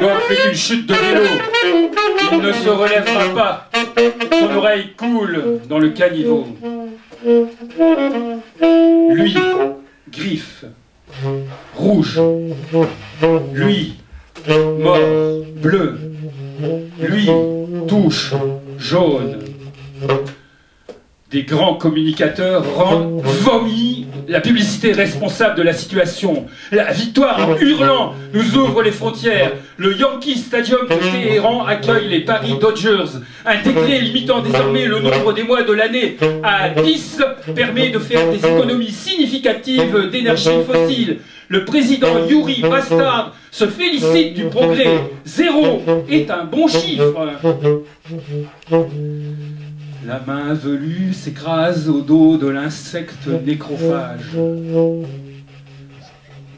Bob fait une chute de vélo. Il ne se relèvera pas. Son oreille coule dans le caniveau. Lui, griffe, rouge. Lui, mort, bleu. Lui, touche, jaune. Des grands communicateurs rendent vomi la publicité responsable de la situation. La victoire en hurlant nous ouvre les frontières. Le Yankee Stadium de Téhéran accueille les Paris Dodgers. Un décret limitant désormais le nombre des mois de l'année à 10 permet de faire des économies significatives d'énergie fossile. Le président Yuri Bastard se félicite du progrès. 0 est un bon chiffre. La main velue s'écrase au dos de l'insecte nécrophage.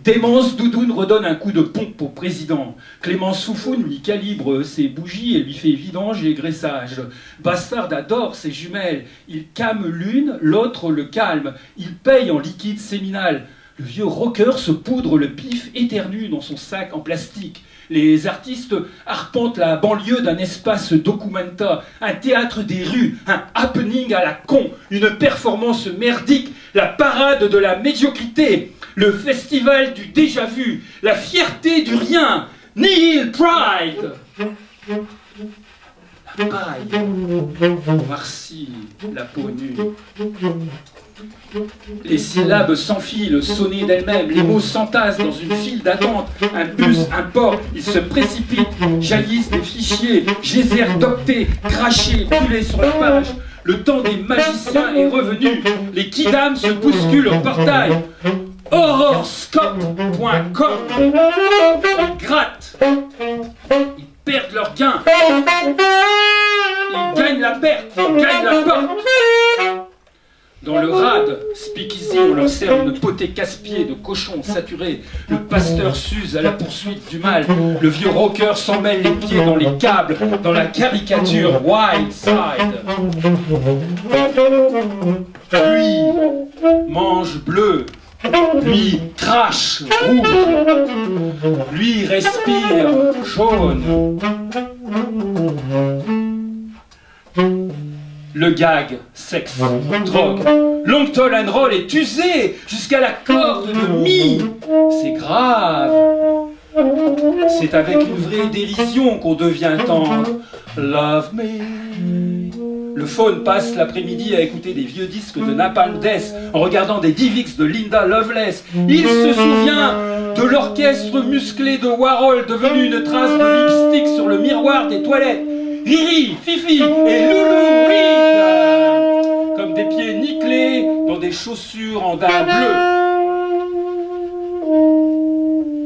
Démence Doudoune redonne un coup de pompe au président. Clémence Soufoune lui calibre ses bougies et lui fait vidange et graissage. Bastard adore ses jumelles. Il calme l'une, l'autre le calme. Il paye en liquide séminal. Le vieux rocker se poudre le pif éternu dans son sac en plastique. Les artistes arpentent la banlieue d'un espace documenta, un théâtre des rues, un happening à la con, une performance merdique, la parade de la médiocrité, le festival du déjà-vu, la fierté du rien, Nihil Pride. La paille noircit la peau nue. Les syllabes s'enfilent, sonnées d'elles-mêmes, les mots s'entassent dans une file d'attente. Un bus, un port, ils se précipitent, jaillissent des fichiers, geysers d'octets, crachés, brûlés sur la page. Le temps des magiciens est revenu, les kidams se bousculent au portail. Horoscope.com. Ils grattent, ils perdent leur gain, ils gagnent la perte, ils gagnent la porte. Dans le rad, speakeasy, on leur sert une potée casse-pied de cochon saturé. Le pasteur s'use à la poursuite du mal. Le vieux rocker s'emmêle les pieds dans les câbles, dans la caricature Wild Side. Lui mange bleu. Lui crache rouge. Lui respire jaune. Le gag, sexe, drogue. Long Tall and Roll est usé jusqu'à la corde de mi. C'est grave. C'est avec une vraie dérision qu'on devient tendre. Love me. Le faune passe l'après-midi à écouter des vieux disques de Napalm Death en regardant des DivX de Linda Lovelace. Il se souvient de l'orchestre musclé de Warhol devenu une trace de lipstick sur le miroir des toilettes. Riri, Fifi et Loulou Reed, comme des pieds nickelés dans des chaussures en daim bleu.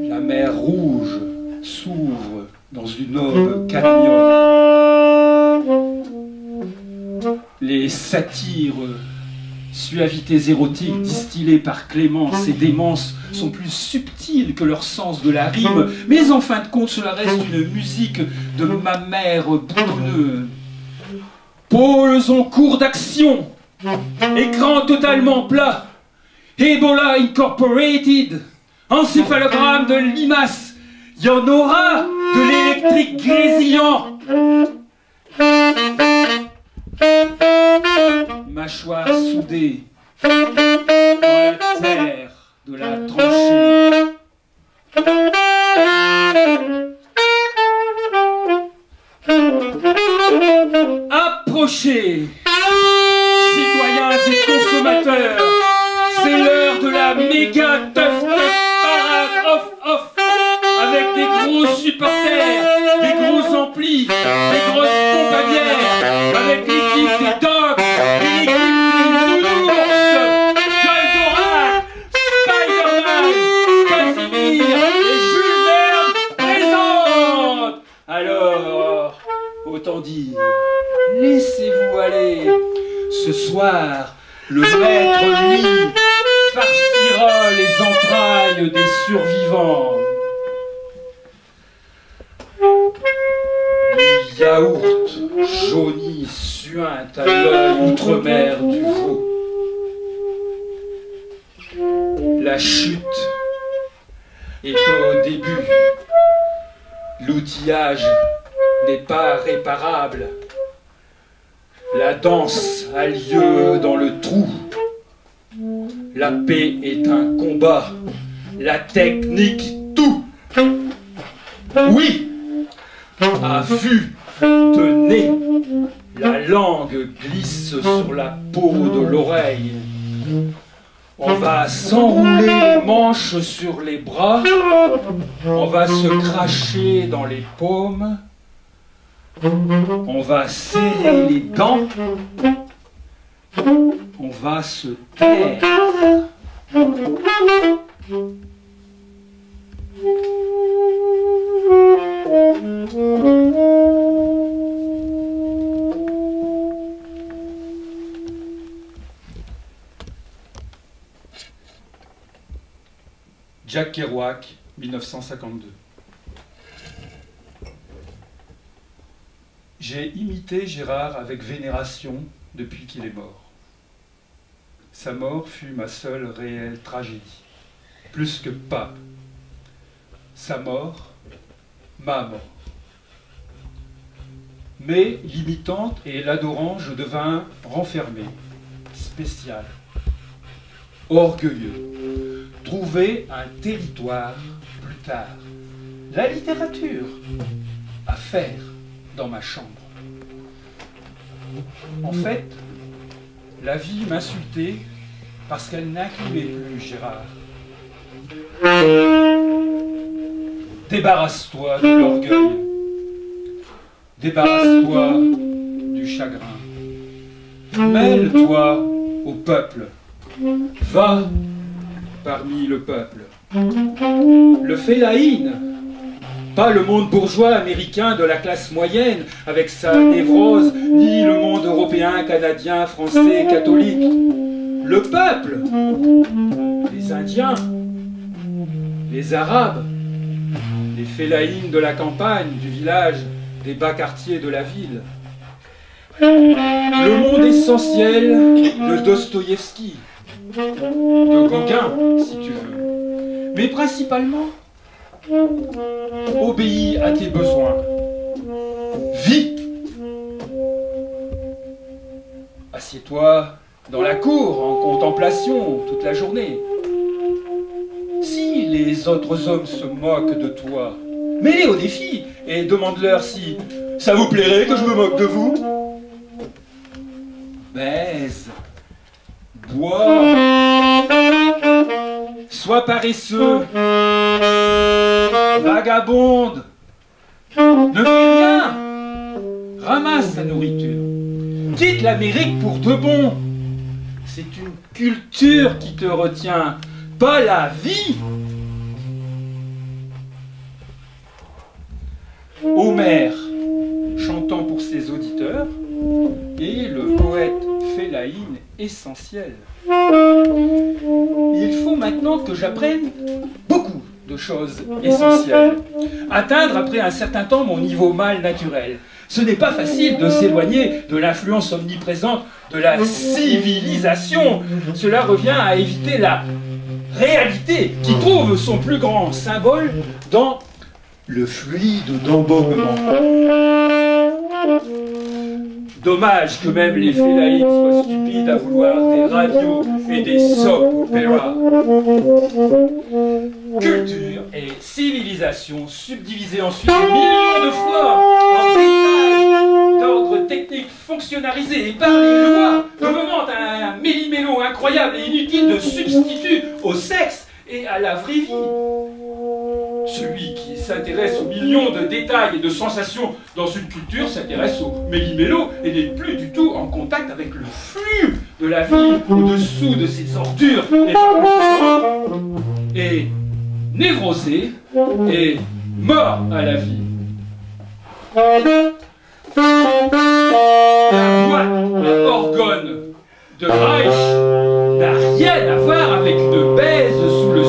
La mer rouge s'ouvre dans une aube cadmium. Les satires, suavités érotiques distillées par Clémence et Démence sont plus subtiles que leur sens de la rime, mais en fin de compte cela reste une musique de ma mère boutonneux. Pôles en cours d'action, écran totalement plat, Ebola Incorporated, encéphalogramme de limace, y en aura de l'électrique grésillant. Mâchoire soudée dans la terre de la tranchée. Approchez, citoyens et consommateurs, c'est l'heure de la méga teuf parade off avec des gros supporters, des gros amplis, des grosses pompes à bière, avec l'équipe des dogs, l'équipe des nounours, Goldorak, Spider-Man, Casimir et Jules Verne présentent. Alors, autant dire, laissez-vous aller. Ce soir, le maître Lee farcira les entrailles des survivants. Yaourt jauni suinte à l'œil outre-mer du veau. La chute est au début. L'outillage n'est pas réparable. La danse a lieu dans le trou. La paix est un combat. La technique, tout. Oui, à vue de nez, la langue glisse sur la peau de l'oreille. On va s'enrouler les manches sur les bras. On va se cracher dans les paumes. On va serrer les dents. On va se taire. Jack Kerouac, 1952. J'ai imité Gérard avec vénération depuis qu'il est mort. Sa mort fut ma seule réelle tragédie, plus que pape. Sa mort, ma mort. Mais l'imitant et l'adorant, je devins renfermé, spécial, orgueilleux, trouver un territoire plus tard, la littérature, à faire dans ma chambre. En fait, la vie m'insultait parce qu'elle n'incluait plus Gérard. Débarrasse-toi de l'orgueil, débarrasse-toi du chagrin, mêle-toi au peuple, va parmi le peuple. Le félaïne, pas le monde bourgeois américain de la classe moyenne avec sa névrose, ni le monde européen, canadien, français, catholique. Le peuple, les Indiens, les Arabes, les félaïnes de la campagne, du village, des bas quartiers de la ville. Le monde essentiel de Dostoïevski, de Gauguin, si tu veux. Mais principalement, obéis à tes besoins. Vis. Assieds-toi dans la cour en contemplation toute la journée. Si les autres hommes se moquent de toi, mets-les au défi et demande-leur si ça vous plairait que je me moque de vous. Baise, bois, sois paresseux, vagabonde, ne fais rien, ramasse ta nourriture, quitte l'Amérique pour de bon. C'est une culture qui te retient, pas la vie. Homère, chantant pour ses auditeurs, et le poète félaïne essentiel. Il faut maintenant que j'apprenne beaucoup de choses essentielles. Atteindre après un certain temps mon niveau mâle naturel. Ce n'est pas facile de s'éloigner de l'influence omniprésente de la civilisation. Cela revient à éviter la réalité qui trouve son plus grand symbole dans le fluide d'embaumement. Dommage que même les félaïnes soient stupides à vouloir des radios et des soap-opéras. Culture et civilisation subdivisées ensuite millions de fois en détails d'ordre technique fonctionnalisé et par les lois, devenant un méli-mélo incroyable et inutile de substitut au sexe et à la vraie vie. Celui qui s'intéresse aux millions de détails et de sensations dans une culture s'intéresse au méli-mélo et n'est plus du tout en contact avec le flux de la vie au-dessous de ses ordures et par conséquent est névrosé et mort à la vie. La boîte à orgone de Reich n'a rien à voir avec une baise sous le